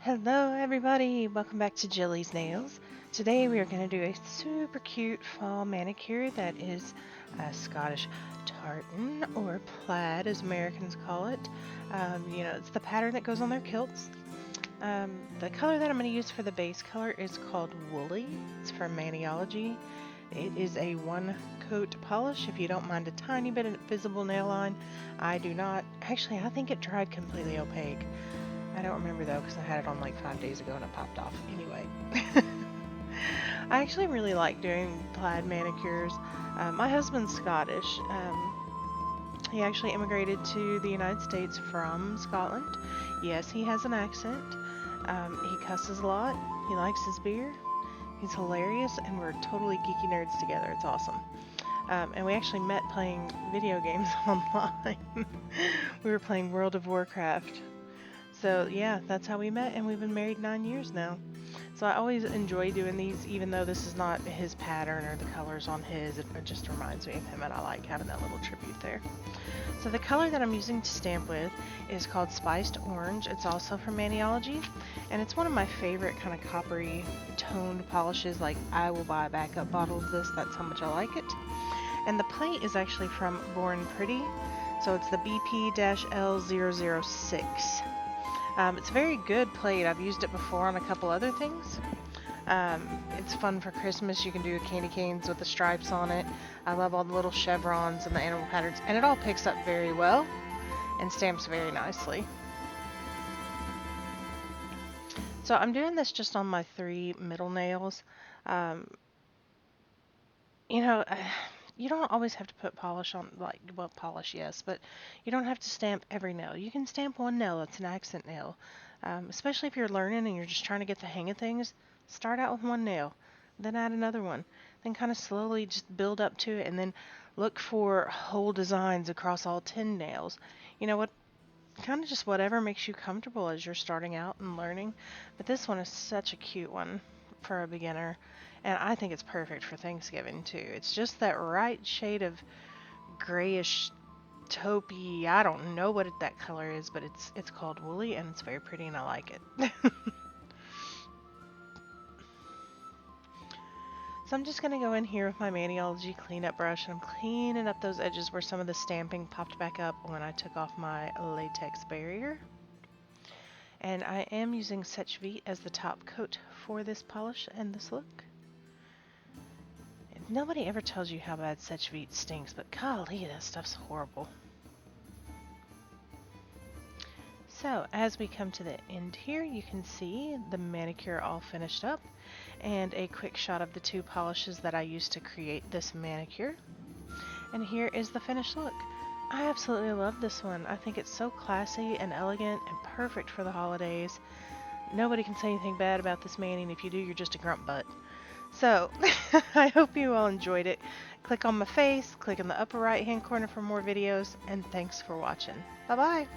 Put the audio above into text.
Hello everybody, welcome back to Jilly's Nails. Today we are going to do a super cute fall manicure that is Scottish tartan or plaid as Americans call it. It's the pattern that goes on their kilts. The color that I'm going to use for the base color is called Woolly. It's from Maniology. It is a one coat polish if you don't mind a tiny bit of visible nail line. I do not. Actually, I think it dried completely opaque. I don't remember though because I had it on like 5 days ago and it popped off. Anyway, I actually really like doing plaid manicures. My husband's Scottish. He actually immigrated to the United States from Scotland. Yes, he has an accent. He cusses a lot. He likes his beer. He's hilarious, and we're totally geeky nerds together. It's awesome. And we actually met playing video games online. We were playing World of Warcraft. So yeah, that's how we met, and we've been married 9 years now. So I always enjoy doing these, even though this is not his pattern or the colors on his. It just reminds me of him, and I like having that little tribute there. So the color that I'm using to stamp with is called Spiced Orange. It's also from Maniology, and it's one of my favorite kind of coppery toned polishes. Like, I will buy a backup bottle of this. That's how much I like it. And the plate is actually from Born Pretty, so it's the BP-L006. It's a very good plate. I've used it before on a couple other things. It's fun for Christmas. You can do candy canes with the stripes on it. I love all the little chevrons and the animal patterns, and it all picks up very well and stamps very nicely. So I'm doing this just on my 3 middle nails. Um, you know, you don't always have to put polish on, polish, yes, but you don't have to stamp every nail. You can stamp one nail that's an accent nail. Especially if you're learning and you're just trying to get the hang of things, start out with one nail, then add another one, then kind of slowly just build up to it, and then look for whole designs across all 10 nails. You know what? Kind of just whatever makes you comfortable as you're starting out and learning. But this one is such a cute one for a beginner, and I think it's perfect for Thanksgiving too. It's just that right shade of grayish taupey. I don't know what that color is, but it's called Woolly, and it's very pretty, and I like it. So I'm just going to go in here with my Maniology cleanup brush, and I'm cleaning up those edges where some of the stamping popped back up when I took off my latex barrier. And I am using Seche Vite as the top coat for this polish and this look. Nobody ever tells you how bad Seche Vite stinks, but golly, that stuff's horrible. So as we come to the end here, you can see the manicure all finished up, and a quick shot of the 2 polishes that I used to create this manicure. And here is the finished look. I absolutely love this one. I think it's so classy and elegant and perfect for the holidays. Nobody can say anything bad about this mani, and if you do, you're just a grump butt. So, I hope you all enjoyed it. Click on my face, click in the upper right hand corner for more videos, and thanks for watching. Bye bye!